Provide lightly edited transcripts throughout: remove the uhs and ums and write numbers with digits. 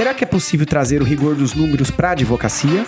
será que é possível trazer o rigor dos números para a advocacia?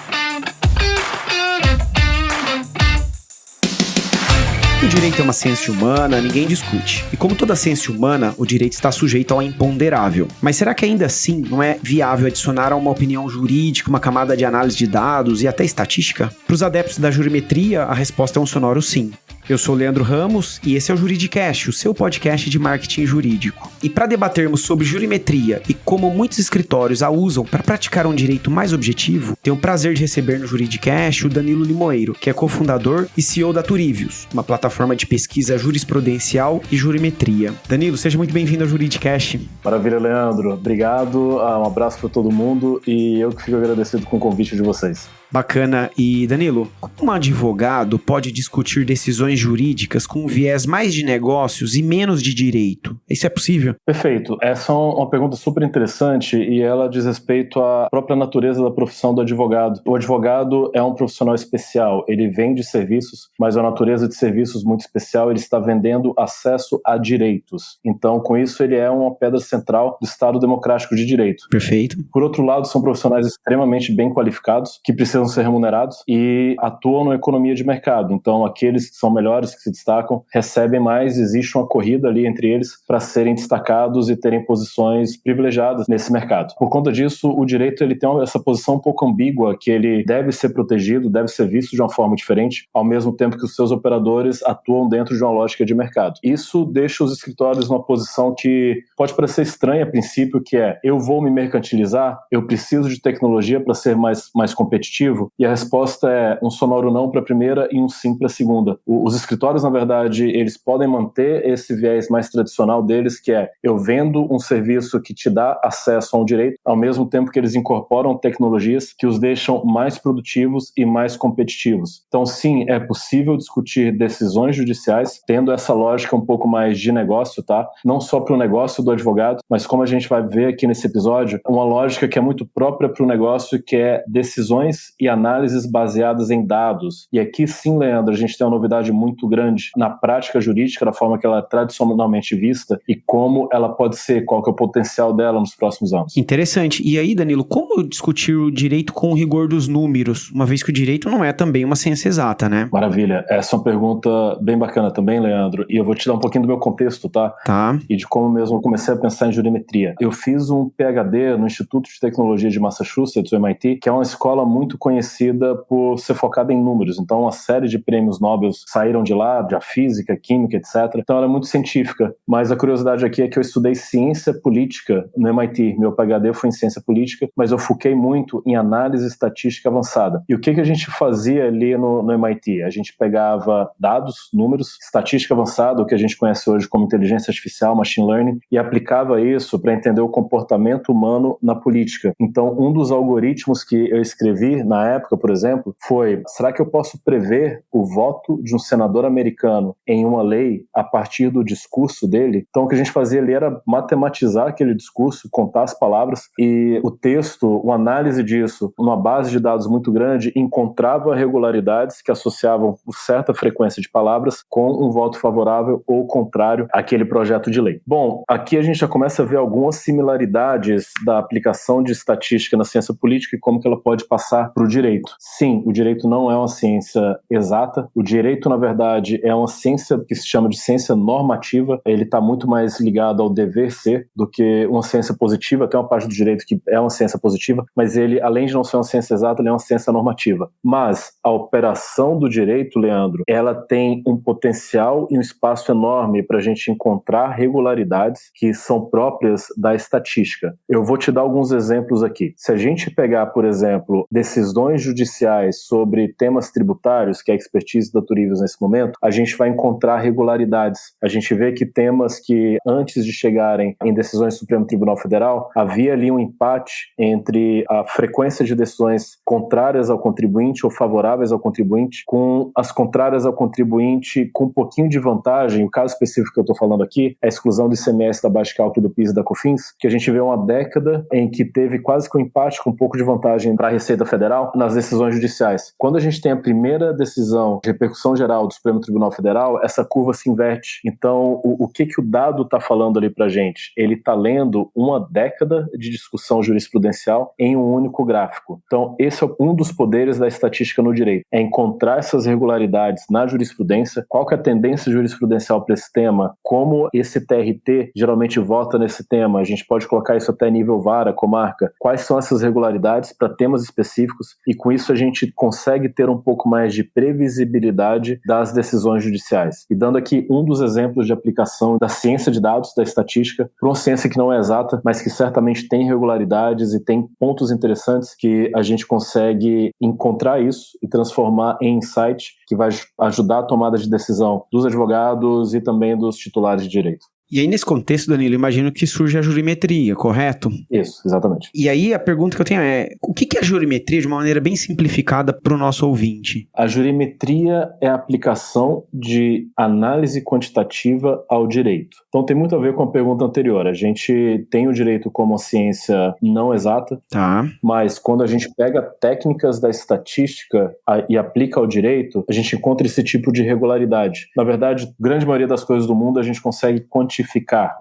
O direito é uma ciência humana, ninguém discute. E como toda ciência humana, o direito está sujeito ao imponderável. Mas será que ainda assim não é viável adicionar a uma opinião jurídica uma camada de análise de dados e até estatística? Para os adeptos da jurimetria, a resposta é um sonoro sim. Eu sou o Leandro Ramos e esse é o Juridicast, o seu podcast de marketing jurídico. E para debatermos sobre jurimetria e como muitos escritórios a usam para praticar um direito mais objetivo, tenho o prazer de receber no Juridicast o Danilo Limoeiro, que é cofundador e CEO da Turivius, uma plataforma de pesquisa jurisprudencial e jurimetria. Danilo, seja muito bem-vindo ao Juridicast. Maravilha, Leandro. Obrigado, um abraço para todo mundo e eu que fico agradecido com o convite de vocês. Bacana. E Danilo, como um advogado pode discutir decisões jurídicas com um viés mais de negócios e menos de direito? Isso é possível? Perfeito. Essa é uma pergunta super interessante e ela diz respeito à própria natureza da profissão do advogado. O advogado é um profissional especial. Ele vende serviços, mas a natureza de serviços muito especial, ele está vendendo acesso a direitos. Então, com isso, ele é uma pedra central do Estado Democrático de Direito. Perfeito. Por outro lado, são profissionais extremamente bem qualificados, que precisam ser remunerados e atuam na economia de mercado. Então, aqueles que são melhores, que se destacam, recebem mais, existe uma corrida ali entre eles para serem destacados e terem posições privilegiadas nesse mercado. Por conta disso, o direito ele tem essa posição um pouco ambígua, que ele deve ser protegido, deve ser visto de uma forma diferente, ao mesmo tempo que os seus operadores atuam dentro de uma lógica de mercado. Isso deixa os escritórios numa posição que pode parecer estranha a princípio, que é, eu vou me mercantilizar, eu preciso de tecnologia para ser mais competitivo, e a resposta é um sonoro não para a primeira e um sim para a segunda. Os escritórios, na verdade, eles podem manter esse viés mais tradicional deles, que é, eu vendo um serviço que te dá acesso a um direito, ao mesmo tempo que eles incorporam tecnologias que os deixam mais produtivos e mais competitivos. Então, sim, é possível discutir decisões judiciais tendo essa lógica um pouco mais de negócio, tá? Não só para o negócio do advogado, mas como a gente vai ver aqui nesse episódio, uma lógica que é muito própria para o negócio, que é decisões e análises baseadas em dados. E aqui sim, Leandro, a gente tem uma novidade muito grande na prática jurídica, da forma que ela é tradicionalmente vista e como ela pode ser, qual que é o potencial dela nos próximos anos. Interessante. E aí, Danilo, como discutir o direito com o rigor dos números, uma vez que o direito não é também uma ciência exata, né? Maravilha. Essa é uma pergunta bem bacana também, Leandro, e eu vou te dar um pouquinho do meu contexto, tá? Tá. E de como mesmo eu comecei a pensar em jurimetria. Eu fiz um PhD no Instituto de Tecnologia de Massachusetts, o MIT, que é uma escola muito conhecida por ser focada em números. Então, uma série de prêmios Nobel saíram de lá, de física, química, etc. Então, ela é muito científica. Mas a curiosidade aqui é que eu estudei ciência política no MIT. Meu PhD foi em ciência política, mas eu foquei muito em análise estatística avançada. E o que a gente fazia ali no MIT? A gente pegava dados, números, estatística avançada, o que a gente conhece hoje como inteligência artificial, machine learning, e aplicava isso para entender o comportamento humano na política. Então, um dos algoritmos que eu escrevi na época, por exemplo, foi, será que eu posso prever o voto de um senador americano em uma lei a partir do discurso dele? Então, o que a gente fazia ali era matematizar aquele discurso, contar as palavras e o texto, uma análise disso, uma base de dados muito grande, encontrava regularidades que associavam certa frequência de palavras com um voto favorável ou contrário àquele projeto de lei. Bom, aqui a gente já começa a ver algumas similaridades da aplicação de estatística na ciência política e como que ela pode passar para o direito. Sim, o direito não é uma ciência exata. O direito, na verdade, é uma ciência que se chama de ciência normativa. Ele está muito mais ligado ao dever ser do que uma ciência positiva. Tem uma parte do direito que é uma ciência positiva, mas ele, além de não ser uma ciência exata, ele é uma ciência normativa. Mas a operação do direito, Leandro, ela tem um potencial e um espaço enorme para a gente encontrar regularidades que são próprias da estatística. Eu vou te dar alguns exemplos aqui. Se a gente pegar, por exemplo, decisões judiciais sobre temas tributários, que é a expertise da Turivius nesse momento, a gente vai encontrar regularidades. A gente vê que temas que, antes de chegarem em decisões do Supremo Tribunal Federal, havia ali um empate entre a frequência de decisões contrárias ao contribuinte ou favoráveis ao contribuinte, com as contrárias ao contribuinte com um pouquinho de vantagem. O caso específico que eu estou falando aqui é a exclusão do ICMS, da baixa cálculo do PIS e da COFINS, que a gente vê uma década em que teve quase que um empate com um pouco de vantagem para a Receita Federal, geral nas decisões judiciais. Quando a gente tem a primeira decisão de repercussão geral do Supremo Tribunal Federal, essa curva se inverte. Então, o que o dado está falando ali para a gente? Ele está lendo uma década de discussão jurisprudencial em um único gráfico. Então, esse é um dos poderes da estatística no direito, é encontrar essas regularidades na jurisprudência, qual que é a tendência jurisprudencial para esse tema, como esse TRT geralmente vota nesse tema, a gente pode colocar isso até nível vara, comarca, quais são essas regularidades para temas específicos, e com isso a gente consegue ter um pouco mais de previsibilidade das decisões judiciais. E dando aqui um dos exemplos de aplicação da ciência de dados, da estatística, para uma ciência que não é exata, mas que certamente tem regularidades e tem pontos interessantes que a gente consegue encontrar isso e transformar em insight que vai ajudar a tomada de decisão dos advogados e também dos titulares de direito. E aí, nesse contexto, Danilo, imagino que surge a jurimetria, correto? Isso, exatamente. E aí, a pergunta que eu tenho é, o que é a jurimetria de uma maneira bem simplificada para o nosso ouvinte? A jurimetria é a aplicação de análise quantitativa ao direito. Então, tem muito a ver com a pergunta anterior. A gente tem o direito como uma ciência não exata, Tá. Mas quando a gente pega técnicas da estatística e aplica ao direito, a gente encontra esse tipo de irregularidade. Na verdade, a grande maioria das coisas do mundo a gente consegue quantificar.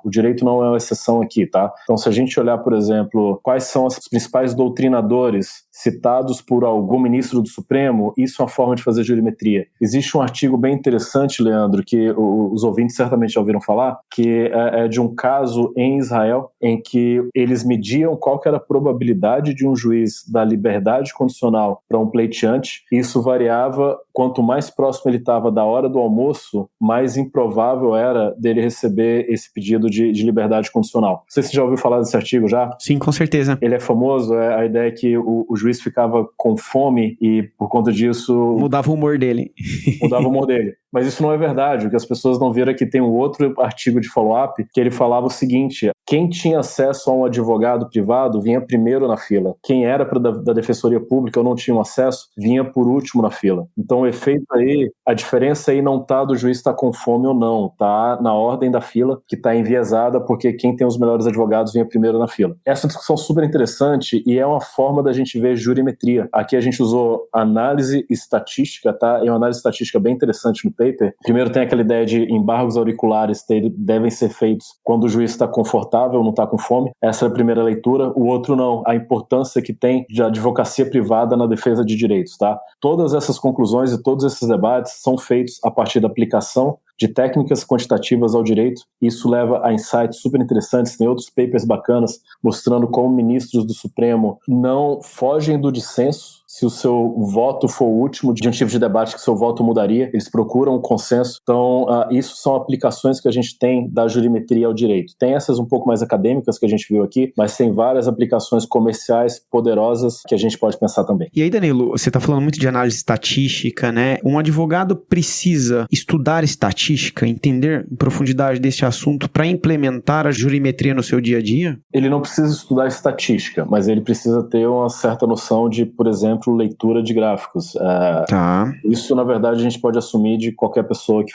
O direito não é uma exceção aqui, tá? Então, se a gente olhar, por exemplo, quais são os principais doutrinadores citados por algum ministro do Supremo, isso é uma forma de fazer jurimetria. Existe um artigo bem interessante, Leandro, que os ouvintes certamente já ouviram falar, que é de um caso em Israel, em que eles mediam qual que era a probabilidade de um juiz dar liberdade condicional para um pleiteante. Isso variava, quanto mais próximo ele estava da hora do almoço, mais improvável era dele receber esse pedido de liberdade condicional. Não sei se você já ouviu falar desse artigo já. Sim, com certeza. Ele é famoso, a ideia é que o juiz ficava com fome e, por conta disso... Mudava o humor dele. Mudava o humor dele. Mas isso não é verdade. O que as pessoas não viram é que tem um outro artigo de follow-up que ele falava o seguinte: quem tinha acesso a um advogado privado vinha primeiro na fila. Quem era da Defensoria Pública ou não tinha acesso, vinha por último na fila. Então o efeito aí, a diferença aí não está do juiz estar com fome ou não, está na ordem da fila, que está enviesada porque quem tem os melhores advogados vinha primeiro na fila. Essa discussão super interessante e é uma forma da gente ver jurimetria. Aqui a gente usou análise estatística, tá? É uma análise estatística bem interessante no paper. Primeiro tem aquela ideia de embargos auriculares devem ser feitos quando o juiz está confortável, não está com fome. Essa é a primeira leitura. O outro não, a importância que tem de advocacia privada na defesa de direitos, tá? Todas essas conclusões e todos esses debates são feitos a partir da aplicação de técnicas quantitativas ao direito. Isso leva a insights super interessantes. Tem outros papers bacanas mostrando como ministros do Supremo não fogem do dissenso. Se o seu voto for o último de um tipo de debate que seu voto mudaria, eles procuram um consenso. Então, isso são aplicações que a gente tem da jurimetria ao direito. Tem essas um pouco mais acadêmicas que a gente viu aqui, mas tem várias aplicações comerciais poderosas que a gente pode pensar também. E aí, Danilo, você está falando muito de análise estatística, né? Um advogado precisa estudar estatística, entender em profundidade desse assunto para implementar a jurimetria no seu dia a dia? Ele não precisa estudar estatística, mas ele precisa ter uma certa noção de, por exemplo, leitura de gráficos. Tá. Isso, na verdade, a gente pode assumir de qualquer pessoa que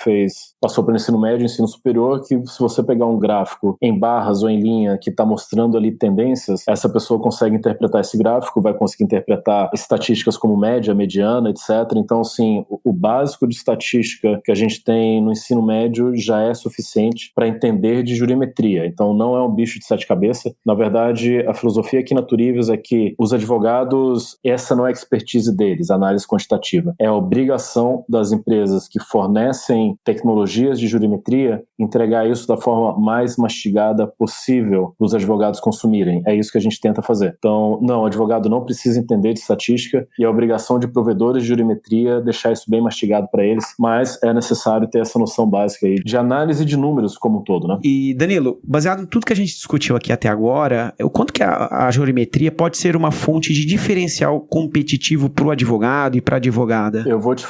passou pelo ensino médio, ensino superior, que se você pegar um gráfico em barras ou em linha que está mostrando ali tendências, essa pessoa consegue interpretar esse gráfico, vai conseguir interpretar estatísticas como média, mediana, etc. Então, assim, o básico de estatística que a gente tem no ensino médio já é suficiente para entender de jurimetria. Então, não é um bicho de sete cabeças. Na verdade, a filosofia aqui na Turives é que os advogados, essa não é a expertise deles, a análise quantitativa. É a obrigação das empresas que fornecem tecnologias de jurimetria entregar isso da forma mais mastigada possível para os advogados consumirem. É isso que a gente tenta fazer. Então, não, o advogado não precisa entender de estatística e a obrigação de provedores de jurimetria deixar isso bem mastigado para eles, mas é necessário ter essa noção básica aí de análise de números como um todo, né? E, Danilo, baseado em tudo que a gente discutiu aqui até agora, o quanto que a jurimetria pode ser uma fonte de diferencial competitivo para o advogado e para a advogada? Eu vou te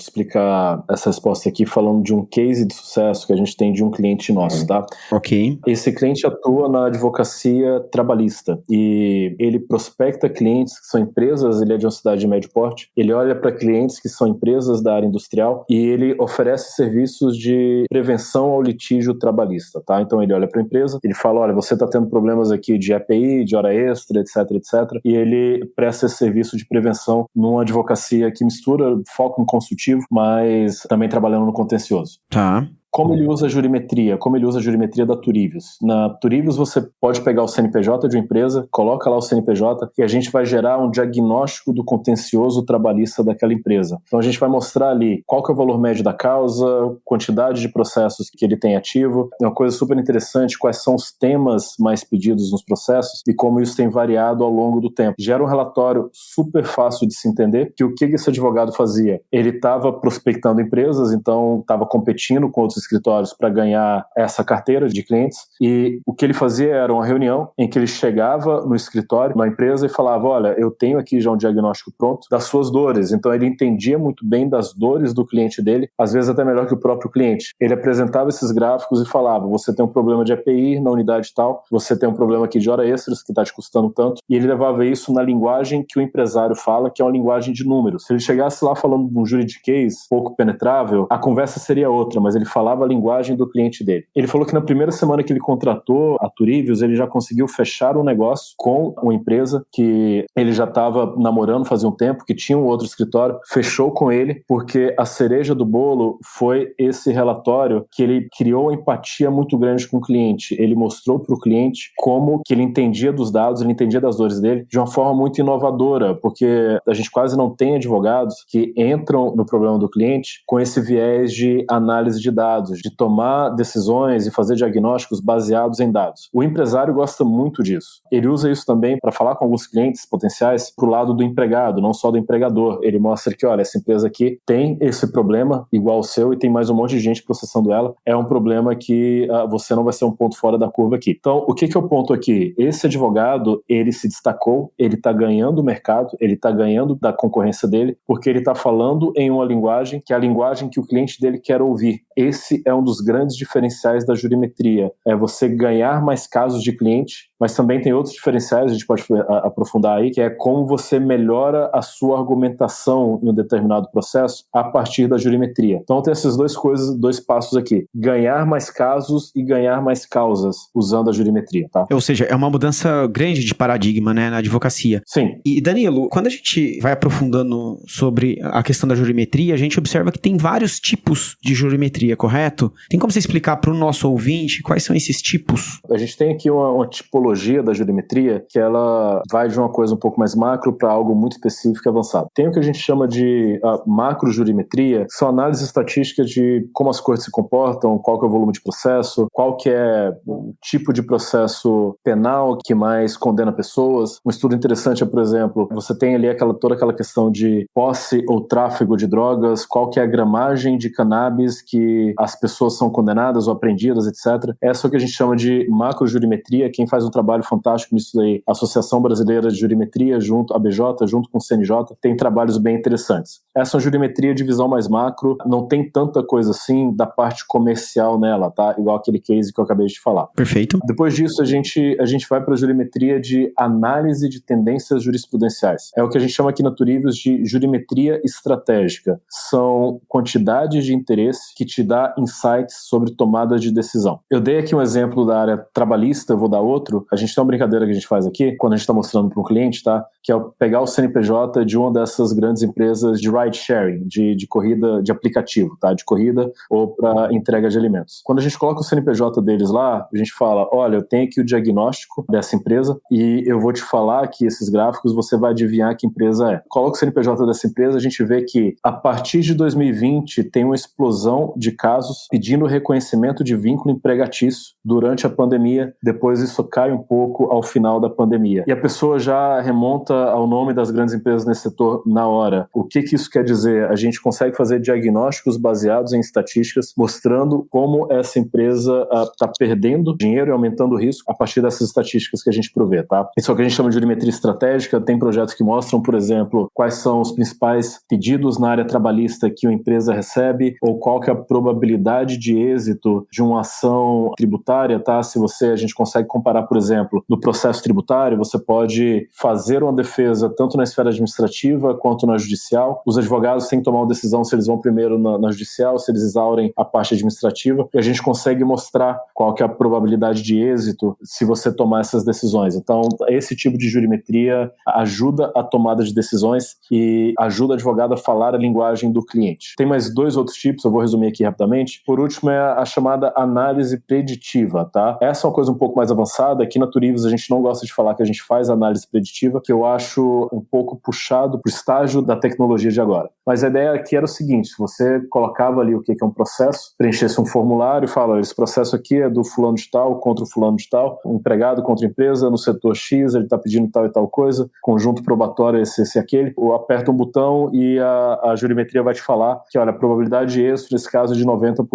explicar essa resposta aqui falando de um case de sucesso que a gente tem de um cliente nosso, tá? Ok. Esse cliente atua na advocacia trabalhista e ele prospecta clientes que são empresas, ele é de uma cidade de médio porte, ele olha para clientes que são empresas da área industrial e ele oferece serviços de prevenção ao litígio trabalhista, tá? Então ele olha para a empresa, ele fala, olha, você está tendo problemas aqui de EPI, de hora extra, etc, etc, e ele presta esse serviço serviço de prevenção numa advocacia que mistura foco em consultivo, mas também trabalhando no contencioso. Tá. Como ele usa a jurimetria? Como ele usa a jurimetria da Turivius? Na Turivius você pode pegar o CNPJ de uma empresa, coloca lá o CNPJ e a gente vai gerar um diagnóstico do contencioso trabalhista daquela empresa. Então a gente vai mostrar ali qual que é o valor médio da causa, quantidade de processos que ele tem ativo. É uma coisa super interessante, quais são os temas mais pedidos nos processos e como isso tem variado ao longo do tempo. Gera um relatório super fácil de se entender, que o que esse advogado fazia? Ele estava prospectando empresas, então estava competindo com outros escritórios para ganhar essa carteira de clientes, e o que ele fazia era uma reunião em que ele chegava no escritório, na empresa, e falava, olha, eu tenho aqui já um diagnóstico pronto das suas dores. Então ele entendia muito bem das dores do cliente dele, às vezes até melhor que o próprio cliente. Ele apresentava esses gráficos e falava, você tem um problema de EPI na unidade tal, você tem um problema aqui de hora extras que está te custando tanto, e ele levava isso na linguagem que o empresário fala, que é uma linguagem de números. Se ele chegasse lá falando de um juridiquês pouco penetrável, a conversa seria outra, mas ele falava a linguagem do cliente dele. Ele falou que na primeira semana que ele contratou a Turivius, ele já conseguiu fechar um negócio com uma empresa que ele já estava namorando fazia um tempo, que tinha um outro escritório, fechou com ele, porque a cereja do bolo foi esse relatório que ele criou uma empatia muito grande com o cliente. Ele mostrou para o cliente como que ele entendia dos dados, ele entendia das dores dele de uma forma muito inovadora, porque a gente quase não tem advogados que entram no problema do cliente com esse viés de análise de dados, de tomar decisões e fazer diagnósticos baseados em dados. O empresário gosta muito disso. Ele usa isso também para falar com alguns clientes potenciais pro lado do empregado, não só do empregador. Ele mostra que, olha, essa empresa aqui tem esse problema igual o seu e tem mais um monte de gente processando ela. É um problema que você não vai ser um ponto fora da curva aqui. Então, o que é o ponto aqui? Esse advogado, ele se destacou, ele está ganhando o mercado, ele está ganhando da concorrência dele, porque ele está falando em uma linguagem que é a linguagem que o cliente dele quer ouvir. Esse é um dos grandes diferenciais da jurimetria. É você ganhar mais casos de cliente, mas também tem outros diferenciais, a gente pode aprofundar aí, que é como você melhora a sua argumentação em um determinado processo a partir da jurimetria. Então tem essas dois passos aqui. Ganhar mais casos e ganhar mais causas usando a jurimetria, tá? Ou seja, é uma mudança grande de paradigma, né, na advocacia. Sim. E Danilo, quando a gente vai aprofundando sobre a questão da jurimetria, a gente observa que tem vários tipos de jurimetria, correto? Tem como você explicar para o nosso ouvinte quais são esses tipos? A gente tem aqui uma tipologia da jurimetria que ela vai de uma coisa um pouco mais macro para algo muito específico e avançado. Tem o que a gente chama de macro-jurimetria, que são análises estatísticas de como as cortes se comportam, qual que é o volume de processo, qual que é o tipo de processo penal que mais condena pessoas. Um estudo interessante é, por exemplo, você tem ali toda aquela questão de posse ou tráfego de drogas, qual que é a gramagem de cannabis que as pessoas são condenadas ou apreendidas, etc. Essa é o que a gente chama de macro-jurimetria. Quem faz um trabalho fantástico nisso daí, a Associação Brasileira de Jurimetria, a BJ, junto com o CNJ, tem trabalhos bem interessantes. Essa é uma jurimetria de visão mais macro, não tem tanta coisa assim da parte comercial nela, tá? Igual aquele case que eu acabei de falar. Perfeito. Depois disso, a gente vai para a jurimetria de análise de tendências jurisprudenciais. É o que a gente chama aqui na Turivius de jurimetria estratégica. São quantidades de interesse que te dá insights sobre tomada de decisão. Eu dei aqui um exemplo da área trabalhista, eu vou dar outro. A gente tem uma brincadeira que a gente faz aqui, quando a gente está mostrando para um cliente, tá? Que é pegar o CNPJ de uma dessas grandes empresas de ride sharing, de corrida, de aplicativo, tá? De corrida ou para entrega de alimentos. Quando a gente coloca o CNPJ deles lá, a gente fala, olha, eu tenho aqui o diagnóstico dessa empresa e eu vou te falar aqui esses gráficos, você vai adivinhar que empresa é. Coloca o CNPJ dessa empresa, a gente vê que a partir de 2020 tem uma explosão de casos pedindo reconhecimento de vínculo empregatício durante a pandemia, depois isso cai um pouco ao final da pandemia. E a pessoa já remonta ao nome das grandes empresas nesse setor na hora. O que isso quer dizer? A gente consegue fazer diagnósticos baseados em estatísticas, mostrando como essa empresa está perdendo dinheiro e aumentando o risco a partir dessas estatísticas que a gente provê, tá? Isso é o que a gente chama de jurimetria estratégica. Tem projetos que mostram, por exemplo, quais são os principais pedidos na área trabalhista que uma empresa recebe, ou qual que é a probabilidade de êxito de uma ação tributária, tá? A gente consegue comparar, por exemplo, exemplo, no processo tributário, você pode fazer uma defesa tanto na esfera administrativa quanto na judicial. Os advogados têm que tomar uma decisão se eles vão primeiro na judicial, se eles exaurem a parte administrativa, e a gente consegue mostrar qual que é a probabilidade de êxito se você tomar essas decisões. Então, esse tipo de jurimetria ajuda a tomada de decisões e ajuda o advogado a falar a linguagem do cliente. Tem mais 2 outros tipos, eu vou resumir aqui rapidamente. Por último, é a chamada análise preditiva, tá? Essa é uma coisa um pouco mais avançada. Aqui na Turivos a gente não gosta de falar que a gente faz análise preditiva, que eu acho um pouco puxado para o estágio da tecnologia de agora. Mas a ideia aqui era o seguinte: você colocava ali o que é um processo, preenchesse um formulário e fala, esse processo aqui é do fulano de tal contra o fulano de tal, um empregado contra a empresa no setor X, ele está pedindo tal e tal coisa, conjunto probatório esse e aquele, ou aperta um botão e a jurimetria vai te falar que, olha, a probabilidade de êxito nesse caso é de 90%.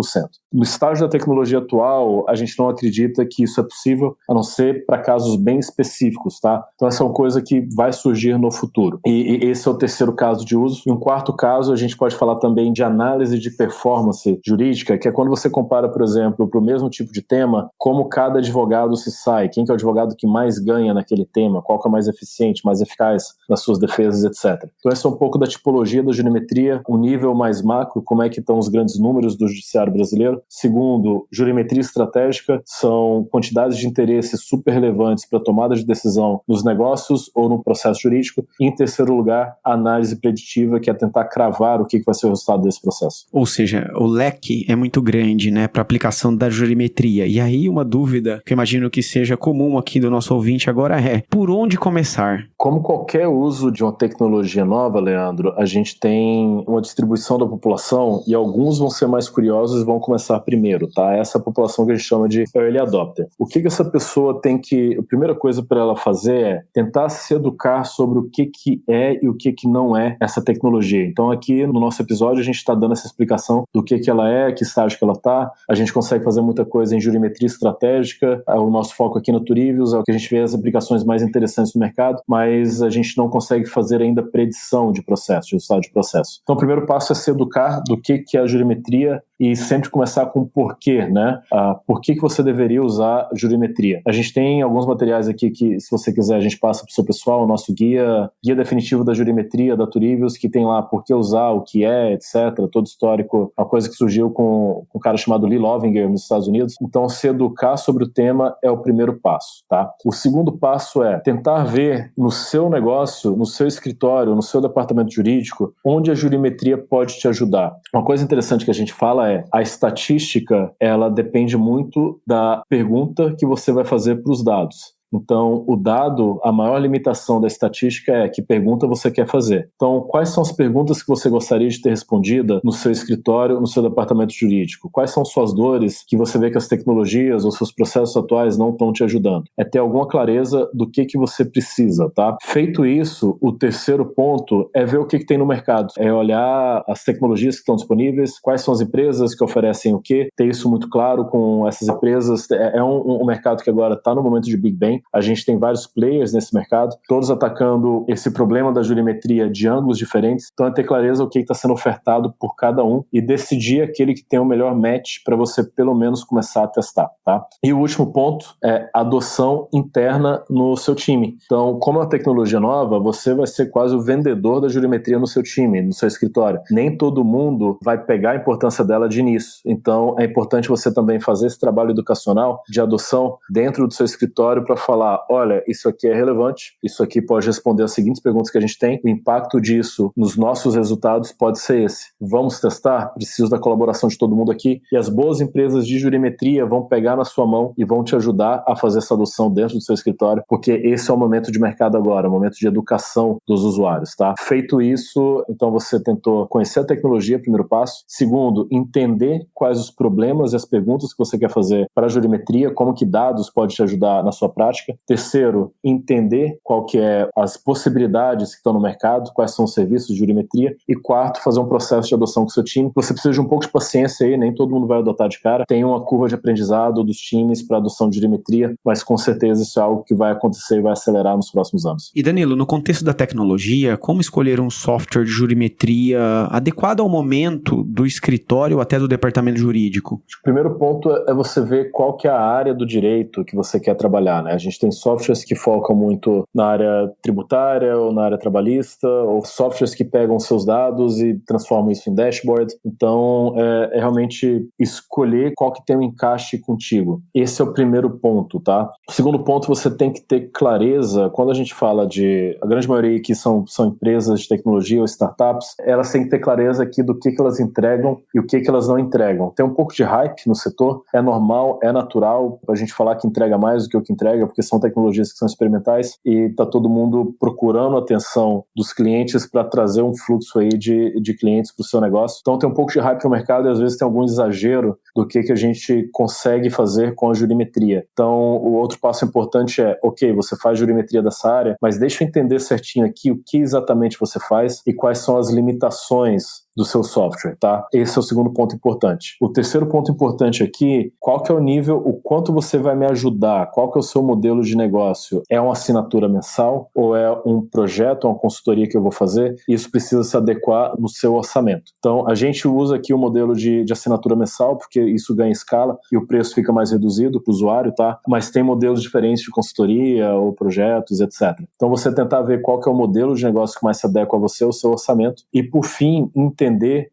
No estágio da tecnologia atual, a gente não acredita que isso é possível, a não ser para casos bem específicos, tá? Então essa é uma coisa que vai surgir no futuro. E esse é o terceiro caso de uso. E um quarto caso, a gente pode falar também de análise de performance jurídica, que é quando você compara, por exemplo, para o mesmo tipo de tema, como cada advogado se sai, quem que é o advogado que mais ganha naquele tema, qual que é mais eficiente, mais eficaz nas suas defesas, etc. Então essa é um pouco da tipologia da jurimetria, um nível mais macro, como é que estão os grandes números do judiciário brasileiro. Segundo, jurimetria estratégica, são quantidades de interesses super relevantes para tomada de decisão nos negócios ou no processo jurídico. E, em terceiro lugar, a análise preditiva, que é tentar cravar o que vai ser o resultado desse processo. Ou seja, o leque é muito grande, né, para aplicação da jurimetria. E aí uma dúvida que eu imagino que seja comum aqui do nosso ouvinte agora é: por onde começar? Como qualquer uso de uma tecnologia nova, Leandro, a gente tem uma distribuição da população e alguns vão ser mais curiosos e vão começar primeiro, tá? Essa é a população que a gente chama de early adopter. O que essa pessoa tem que... A primeira coisa para ela fazer é tentar se educar sobre o que é e o que não é essa tecnologia. Então aqui no nosso episódio a gente está dando essa explicação do que ela é, que estágio que ela está. A gente consegue fazer muita coisa em jurimetria estratégica. O nosso foco aqui na Turivos é o que a gente vê as aplicações mais interessantes no mercado, mas a gente não consegue fazer ainda predição de processo, de resultado de processo. Então o primeiro passo é se educar do que é a jurimetria e sempre começar com o porquê, né? Por que você deveria usar jurimetria? A gente tem alguns materiais aqui que, se você quiser, a gente passa para o seu pessoal, o nosso guia definitivo da jurimetria da Turivos, que tem lá por que usar, o que é, etc., todo histórico, uma coisa que surgiu com um cara chamado Lee Lovinger nos Estados Unidos. Então, se educar sobre o tema é o primeiro passo, tá? O segundo passo é tentar ver no seu negócio, no seu escritório, no seu departamento jurídico, onde a jurimetria pode te ajudar. Uma coisa interessante que a gente fala é: a estatística, ela depende muito da pergunta que você vai fazer para os dados. Então, o dado, a maior limitação da estatística é que pergunta você quer fazer. Então, quais são as perguntas que você gostaria de ter respondida no seu escritório, no seu departamento jurídico? Quais são suas dores que você vê que as tecnologias ou seus processos atuais não estão te ajudando? É ter alguma clareza do que você precisa, tá? Feito isso, o terceiro ponto é ver o que tem no mercado. É olhar as tecnologias que estão disponíveis, quais são as empresas que oferecem o quê, ter isso muito claro com essas empresas. É um mercado que agora está no momento de Big Bang. A gente tem vários players nesse mercado, todos atacando esse problema da jurimetria de ângulos diferentes. Então é ter clareza o que está sendo ofertado por cada um e decidir aquele que tem o melhor match para você pelo menos começar a testar, tá? E o último ponto é adoção interna no seu time. Então, como é uma tecnologia nova, você vai ser quase o vendedor da jurimetria no seu time, no seu escritório. Nem todo mundo vai pegar a importância dela de início. Então é importante você também fazer esse trabalho educacional de adoção dentro do seu escritório para falar: olha, isso aqui é relevante, isso aqui pode responder as seguintes perguntas que a gente tem, o impacto disso nos nossos resultados pode ser esse. Vamos testar? Preciso da colaboração de todo mundo aqui. E as boas empresas de jurimetria vão pegar na sua mão e vão te ajudar a fazer essa adoção dentro do seu escritório, porque esse é o momento de mercado agora, o momento de educação dos usuários, tá? Feito isso, então você tentou conhecer a tecnologia, primeiro passo. Segundo, entender quais os problemas e as perguntas que você quer fazer para a jurimetria, como que dados pode te ajudar na sua prática. Terceiro, entender qual que é as possibilidades que estão no mercado, quais são os serviços de jurimetria. E quarto, fazer um processo de adoção com o seu time. Você precisa de um pouco de paciência aí, nem todo mundo vai adotar de cara. Tem uma curva de aprendizado dos times para adoção de jurimetria, mas com certeza isso é algo que vai acontecer e vai acelerar nos próximos anos. E Danilo, no contexto da tecnologia, como escolher um software de jurimetria adequado ao momento do escritório ou até do departamento jurídico? O primeiro ponto é você ver qual que é a área do direito que você quer trabalhar, né? A gente gente tem softwares que focam muito na área tributária ou na área trabalhista, ou softwares que pegam seus dados e transformam isso em dashboard. Então, é realmente escolher qual que tem um encaixe contigo. Esse é o primeiro ponto, tá? O segundo ponto, você tem que ter clareza, quando a gente fala de, a grande maioria aqui são empresas de tecnologia ou startups, elas têm que ter clareza aqui do que elas entregam e o que elas não entregam. Tem um pouco de hype no setor, é normal, é natural a gente falar que entrega mais do que o que entrega, porque são tecnologias que são experimentais e tá todo mundo procurando a atenção dos clientes para trazer um fluxo aí de clientes para o seu negócio. Então tem um pouco de hype no mercado e às vezes tem algum exagero do que a gente consegue fazer com a jurimetria. Então o outro passo importante é, ok, você faz jurimetria dessa área, mas deixa eu entender certinho aqui o que exatamente você faz e quais são as limitações do seu software, tá? Esse é o segundo ponto importante. O terceiro ponto importante aqui, qual que é o nível, o quanto você vai me ajudar, qual que é o seu modelo de negócio? É uma assinatura mensal ou é um projeto, uma consultoria que eu vou fazer? Isso precisa se adequar no seu orçamento. Então, a gente usa aqui o modelo de assinatura mensal, porque isso ganha escala e o preço fica mais reduzido para o usuário, tá? Mas tem modelos diferentes de consultoria ou projetos, etc. Então, você tentar ver qual que é o modelo de negócio que mais se adequa a você, o seu orçamento. E, por fim, entender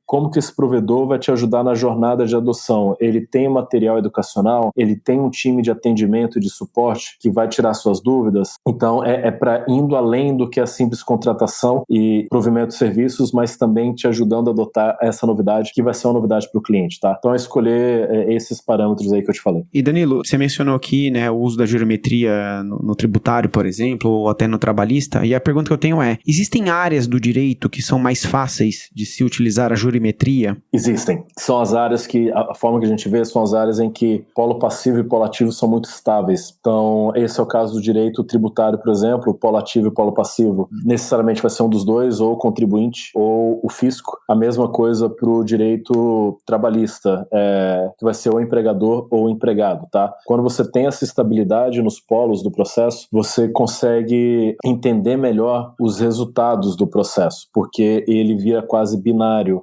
como que esse provedor vai te ajudar na jornada de adoção. Ele tem material educacional, ele tem um time de atendimento e de suporte que vai tirar suas dúvidas. Então, é para indo além do que a simples contratação e provimento de serviços, mas também te ajudando a adotar essa novidade, que vai ser uma novidade para o cliente, tá? Então, é escolher esses parâmetros aí que eu te falei. E Danilo, você mencionou aqui, né, o uso da jurimetria no tributário, por exemplo, ou até no trabalhista, e a pergunta que eu tenho é, existem áreas do direito que são mais fáceis de se utilizar a jurimetria? Existem. São as áreas que, a forma que a gente vê, são as áreas em que polo passivo e polo ativo são muito estáveis. Então, esse é o caso do direito tributário, por exemplo, polo ativo e polo passivo. Necessariamente vai ser um dos dois, ou o contribuinte, ou o fisco. A mesma coisa para o direito trabalhista, que vai ser o empregador ou o empregado, tá? Quando você tem essa estabilidade nos polos do processo, você consegue entender melhor os resultados do processo, porque ele vira quase binário,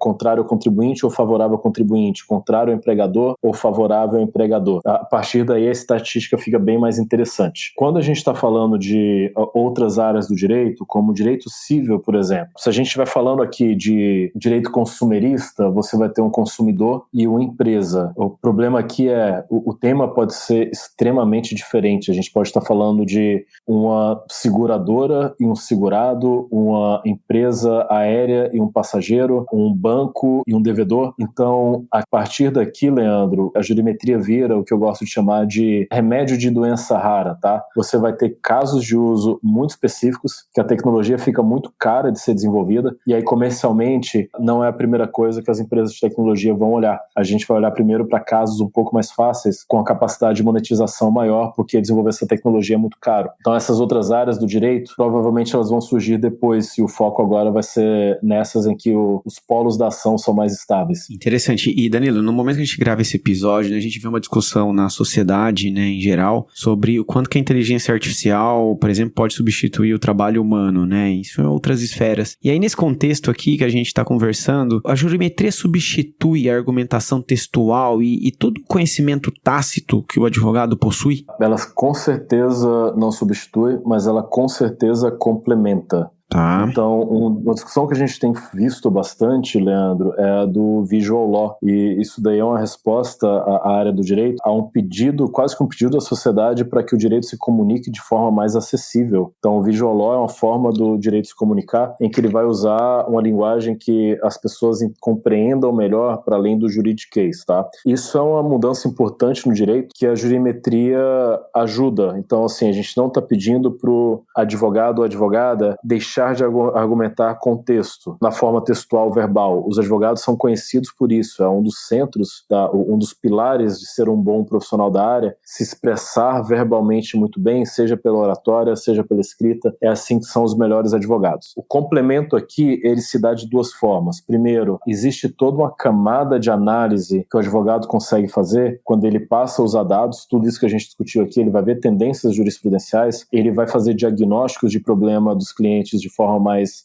contrário ao contribuinte ou favorável ao contribuinte, contrário ao empregador ou favorável ao empregador. A partir daí a estatística fica bem mais interessante. Quando a gente está falando de outras áreas do direito, como o direito civil, por exemplo, se a gente estiver falando aqui de direito consumerista, você vai ter um consumidor e uma empresa. O problema aqui o tema pode ser extremamente diferente. A gente pode estar falando de uma seguradora e um segurado, uma empresa aérea e um passageiro, um banco e um devedor. Então, a partir daqui, Leandro, a jurimetria vira o que eu gosto de chamar de remédio de doença rara, tá? Você vai ter casos de uso muito específicos, que a tecnologia fica muito cara de ser desenvolvida, e aí comercialmente não é a primeira coisa que as empresas de tecnologia vão olhar. A gente vai olhar primeiro para casos um pouco mais fáceis, com a capacidade de monetização maior, porque desenvolver essa tecnologia é muito caro. Então, essas outras áreas do direito, provavelmente elas vão surgir depois, e o foco agora vai ser nessas em que os polos da ação são mais estáveis. Interessante. E Danilo, no momento que a gente grava esse episódio, né, a gente vê uma discussão na sociedade, né, em geral, sobre o quanto que a inteligência artificial, por exemplo, pode substituir o trabalho humano, né? Isso em outras esferas. E aí, nesse contexto aqui que a gente está conversando, a jurimetria substitui a argumentação textual e todo o conhecimento tácito que o advogado possui? Ela com certeza não substitui, mas ela com certeza complementa. Tá. Então, uma discussão que a gente tem visto bastante, Leandro, é a do Visual Law. E isso daí é uma resposta à área do direito, a um pedido, quase que um pedido da sociedade para que o direito se comunique de forma mais acessível. Então, o Visual Law é uma forma do direito se comunicar em que ele vai usar uma linguagem que as pessoas compreendam melhor para além do juridiquês, tá? Isso é uma mudança importante no direito que a jurimetria ajuda. Então, assim, a gente não está pedindo para o advogado ou advogada deixar de argumentar com texto, na forma textual verbal. Os advogados são conhecidos por isso, é um dos centros, um dos pilares de ser um bom profissional da área, se expressar verbalmente muito bem, seja pela oratória, seja pela escrita, é assim que são os melhores advogados. O complemento aqui, ele se dá de duas formas. Primeiro, existe toda uma camada de análise que o advogado consegue fazer quando ele passa a usar dados, tudo isso que a gente discutiu aqui, ele vai ver tendências jurisprudenciais, ele vai fazer diagnósticos de problema dos clientes de forma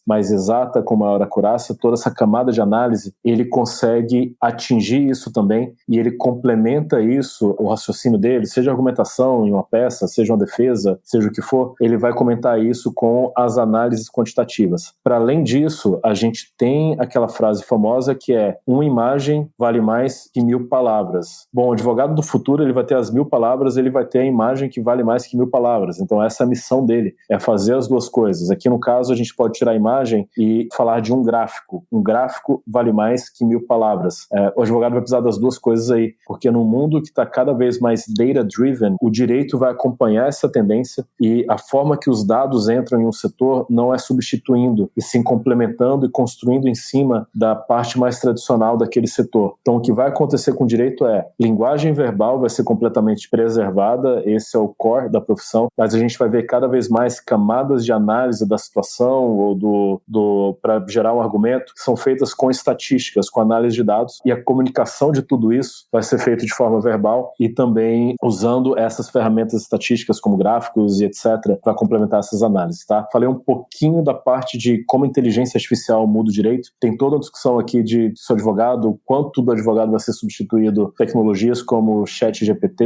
mais exata, com maior acurácia, toda essa camada de análise, ele consegue atingir isso também e ele complementa isso, o raciocínio dele, seja argumentação em uma peça, seja uma defesa, seja o que for, ele vai comentar isso com as análises quantitativas. Para além disso, a gente tem aquela frase famosa que é: uma imagem vale mais que 1000 palavras. Bom, o advogado do futuro, ele vai ter as 1000 palavras, ele vai ter a imagem que vale mais que 1000 palavras. Então essa é a missão dele, é fazer as duas coisas. Aqui no caso a gente pode tirar a imagem e falar de um gráfico. Um gráfico vale mais que 1000 palavras. O advogado vai precisar das duas coisas aí, porque no mundo que está cada vez mais data-driven, o direito vai acompanhar essa tendência e a forma que os dados entram em um setor não é substituindo, e sim complementando e construindo em cima da parte mais tradicional daquele setor. Então o que vai acontecer com o direito é linguagem verbal vai ser completamente preservada, esse é o core da profissão, mas a gente vai ver cada vez mais camadas de análise da situação ou para gerar um argumento que são feitas com estatísticas, com análise de dados, e a comunicação de tudo isso vai ser feita de forma verbal e também usando essas ferramentas estatísticas como gráficos e etc. para complementar essas análises, tá? Falei um pouquinho da parte de como a inteligência artificial muda o direito, tem toda a discussão aqui de seu advogado, o quanto do advogado vai ser substituído tecnologias como ChatGPT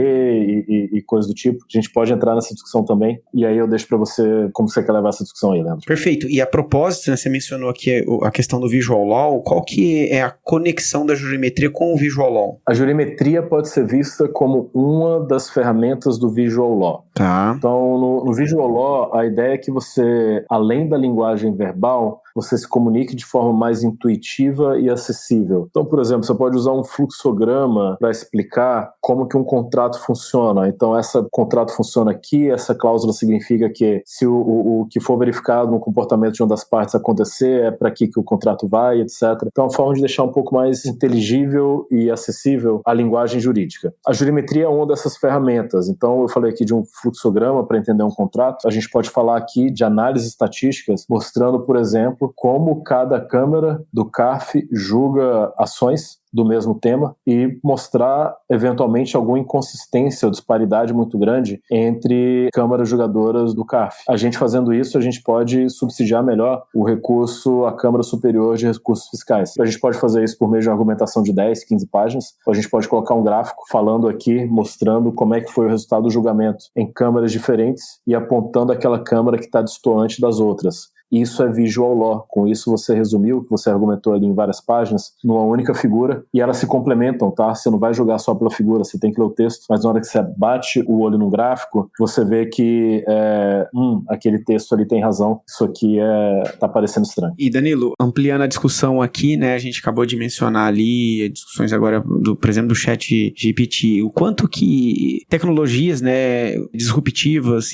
e coisas do tipo. A gente pode entrar nessa discussão também, e aí eu deixo para você como você quer levar essa discussão aí, Leandro. Perfeito. E a propósito, né, você mencionou aqui a questão do Visual Law, qual que é a conexão da jurimetria com o Visual Law? A jurimetria pode ser vista como uma das ferramentas do Visual Law. Tá. Então, no Visual Law, a ideia é que você, além da linguagem verbal, você se comunique de forma mais intuitiva e acessível. Então, por exemplo, você pode usar um fluxograma para explicar como que um contrato funciona. Então, esse contrato funciona aqui, essa cláusula significa que se o que for verificado no comportamento de uma das partes acontecer, é para aqui que o contrato vai, etc. Então, é uma forma de deixar um pouco mais inteligível e acessível a linguagem jurídica. A jurimetria é uma dessas ferramentas. Então, eu falei aqui de um fluxograma para entender um contrato. A gente pode falar aqui de análises estatísticas, mostrando, por exemplo, como cada câmara do CARF julga ações do mesmo tema e mostrar, eventualmente, alguma inconsistência ou disparidade muito grande entre câmaras julgadoras do CARF. A gente fazendo isso, a gente pode subsidiar melhor o recurso à Câmara Superior de Recursos Fiscais. A gente pode fazer isso por meio de uma argumentação de 10, 15 páginas, ou a gente pode colocar um gráfico falando aqui, mostrando como é que foi o resultado do julgamento em câmaras diferentes e apontando aquela câmara que está destoante das outras. Isso é Visual Law. Com isso você resumiu o que você argumentou ali em várias páginas numa única figura e elas se complementam, tá? Você não vai julgar só pela figura, você tem que ler o texto, mas na hora que você bate o olho no gráfico, você vê que aquele texto ali tem razão, isso aqui tá parecendo estranho. E Danilo, ampliando a discussão aqui, né, a gente acabou de mencionar ali discussões agora, por exemplo, do ChatGPT, o quanto que tecnologias, né, disruptivas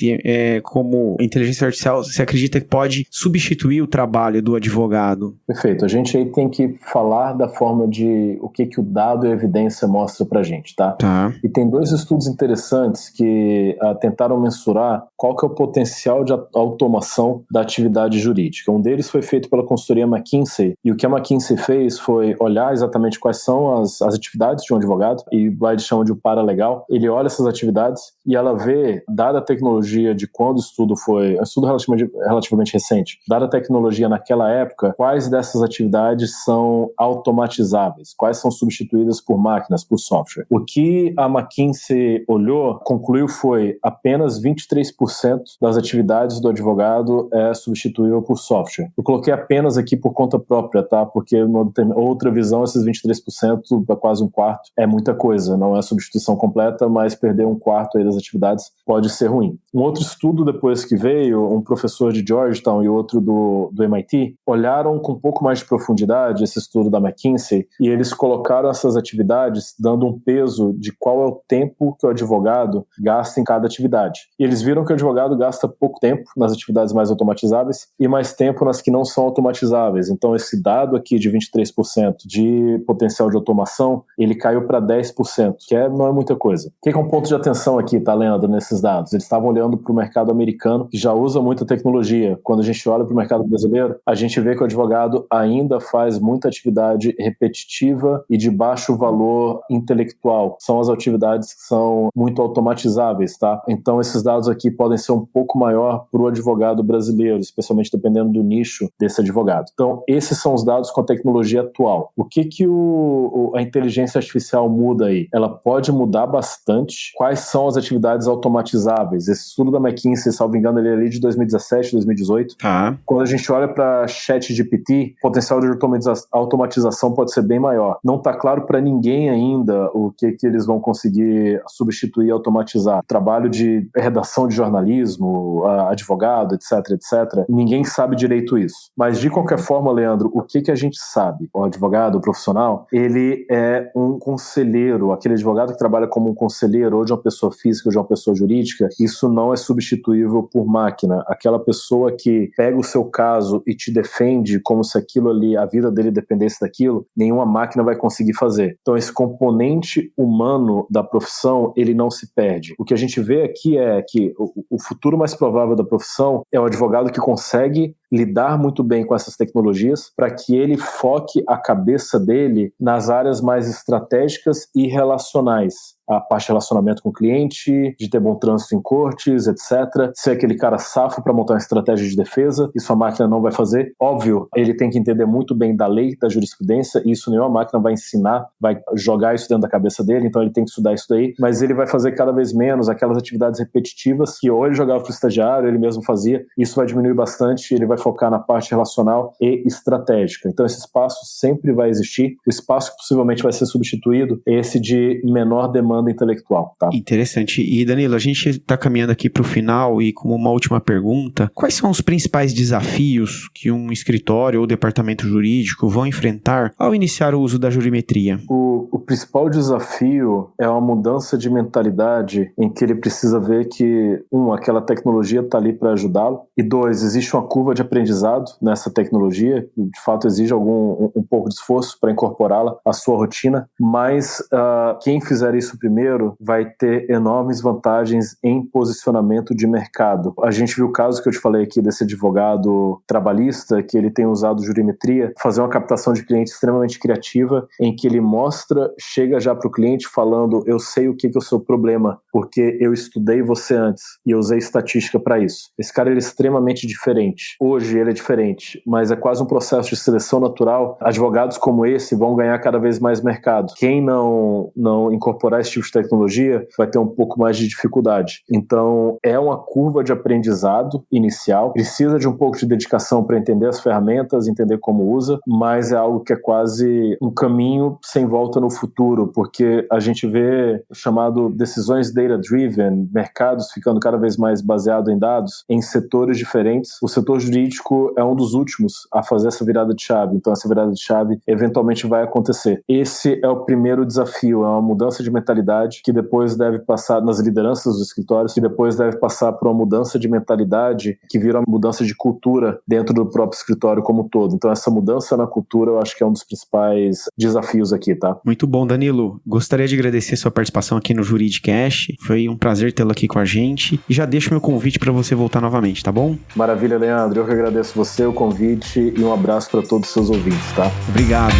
como inteligência artificial, você acredita que pode substituir o trabalho do advogado? Perfeito. A gente aí tem que falar da forma de o que o dado e a evidência mostra pra gente, tá? E tem 2 estudos interessantes que tentaram mensurar qual que é o potencial de automação da atividade jurídica. Um deles foi feito pela consultoria McKinsey, e o que a McKinsey fez foi olhar exatamente quais são as atividades de um advogado, e lá eles chamam de paralegal. Ele olha essas atividades e ela vê, dada a tecnologia de quando o estudo foi... um estudo relativamente recente, dada a tecnologia naquela época, quais dessas atividades são automatizáveis, quais são substituídas por máquinas, por software. O que a McKinsey olhou, concluiu foi apenas 23% das atividades do advogado é substituível por software. Eu coloquei apenas aqui por conta própria, tá? Porque numa outra visão, esses 23%, para quase um quarto, é muita coisa. Não é substituição completa, mas perder um quarto aí das atividades pode ser ruim. Um outro estudo depois que veio, um professor de Georgetown e outro do MIT, olharam com um pouco mais de profundidade esse estudo da McKinsey e eles colocaram essas atividades dando um peso de qual é o tempo que o advogado gasta em cada atividade. E eles viram que o advogado gasta pouco tempo nas atividades mais automatizáveis e mais tempo nas que não são automatizáveis. Então esse dado aqui de 23% de potencial de automação, ele caiu para 10%, que não é muita coisa. O que é um ponto de atenção aqui, tá, Leandro, nesses dados? Eles estavam olhando para o mercado americano, que já usa muita tecnologia. Quando a gente olha para o mercado brasileiro, a gente vê que o advogado ainda faz muita atividade repetitiva e de baixo valor intelectual. São as atividades que são muito automatizáveis, tá? Então, esses dados aqui podem ser um pouco maior para o advogado brasileiro, especialmente dependendo do nicho desse advogado. Então, esses são os dados com a tecnologia atual. O que a inteligência artificial muda aí? Ela pode mudar bastante. Quais são as atividades automatizáveis? Esse estudo da McKinsey, salvo engano, ele é ali de 2017, 2018. Quando a gente olha para ChatGPT, o potencial de automatização pode ser bem maior. Não está claro para ninguém ainda o que eles vão conseguir substituir e automatizar. Trabalho de redação de jornalismo, advogado, etc, etc. Ninguém sabe direito isso. Mas, de qualquer forma, Leandro, o que a gente sabe? O advogado, o profissional, ele é um conselheiro, aquele advogado que trabalha como um conselheiro, ou de uma pessoa física ou de uma pessoa jurídica, isso não é substituível por máquina. Aquela pessoa que pega o seu caso e te defende como se aquilo ali, a vida dele dependesse daquilo, nenhuma máquina vai conseguir fazer. Então, esse componente humano da profissão, ele não se perde. O que a gente vê aqui é que o futuro mais provável da profissão é o advogado que consegue lidar muito bem com essas tecnologias para que ele foque a cabeça dele nas áreas mais estratégicas e relacionais. A parte de relacionamento com o cliente, de ter bom trânsito em cortes, etc. Ser aquele cara safo para montar uma estratégia de defesa, isso a máquina não vai fazer. Óbvio, ele tem que entender muito bem da lei, da jurisprudência, e isso nenhuma máquina vai ensinar, vai jogar isso dentro da cabeça dele, então ele tem que estudar isso daí, mas ele vai fazer cada vez menos aquelas atividades repetitivas que ou ele jogava para o estagiário, ele mesmo fazia, isso vai diminuir bastante, ele vai focar na parte relacional e estratégica. Então esse espaço sempre vai existir, o espaço que possivelmente vai ser substituído é esse de menor demanda intelectual, tá? Interessante. E Danilo, a gente está caminhando aqui para o final e como uma última pergunta, quais são os principais desafios que um escritório ou departamento jurídico vão enfrentar ao iniciar o uso da jurimetria? O principal desafio é uma mudança de mentalidade em que ele precisa ver que, aquela tecnologia está ali para ajudá-lo, e 2, existe uma curva de aprendizado nessa tecnologia, de fato exige um pouco de esforço para incorporá-la à sua rotina, mas quem fizer isso primeiro vai ter enormes vantagens em posicionamento de mercado. A gente viu o caso que eu te falei aqui desse advogado trabalhista, que ele tem usado jurimetria, fazer uma captação de cliente extremamente criativa, em que ele chega já para o cliente falando, eu sei o que é o seu problema, porque eu estudei você antes e eu usei estatística para isso. Esse cara ele é extremamente diferente. Hoje ele é diferente, mas é quase um processo de seleção natural. Advogados como esse vão ganhar cada vez mais mercado. Quem não incorporar esse tipo de tecnologia vai ter um pouco mais de dificuldade. Então, é uma curva de aprendizado inicial, precisa de um pouco de dedicação para entender as ferramentas, entender como usa, mas é algo que é quase um caminho sem volta no futuro, porque a gente vê chamado decisões data-driven, mercados ficando cada vez mais baseado em dados, em setores diferentes. O setor jurídico é um dos últimos a fazer essa virada de chave, então essa virada de chave eventualmente vai acontecer. Esse é o primeiro desafio, é uma mudança de mentalidade que depois deve passar nas lideranças dos escritórios, que depois deve passar por uma mudança de mentalidade que vira uma mudança de cultura dentro do próprio escritório como um todo. Então essa mudança na cultura eu acho que é um dos principais desafios aqui, tá? Muito bom, Danilo. Gostaria de agradecer sua participação aqui no Juridicast. Foi um prazer tê-lo aqui com a gente e já deixo meu convite para você voltar novamente, tá bom? Maravilha, Leandro. Eu que agradeço você, o convite e um abraço para todos os seus ouvintes, tá? Obrigado.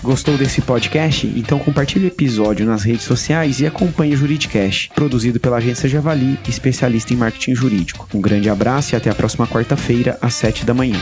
Gostou desse podcast? Então compartilhe o episódio nas redes sociais e acompanhe o Juridicast, produzido pela agência Javali, especialista em marketing jurídico. Um grande abraço e até a próxima quarta-feira, às 7 da manhã.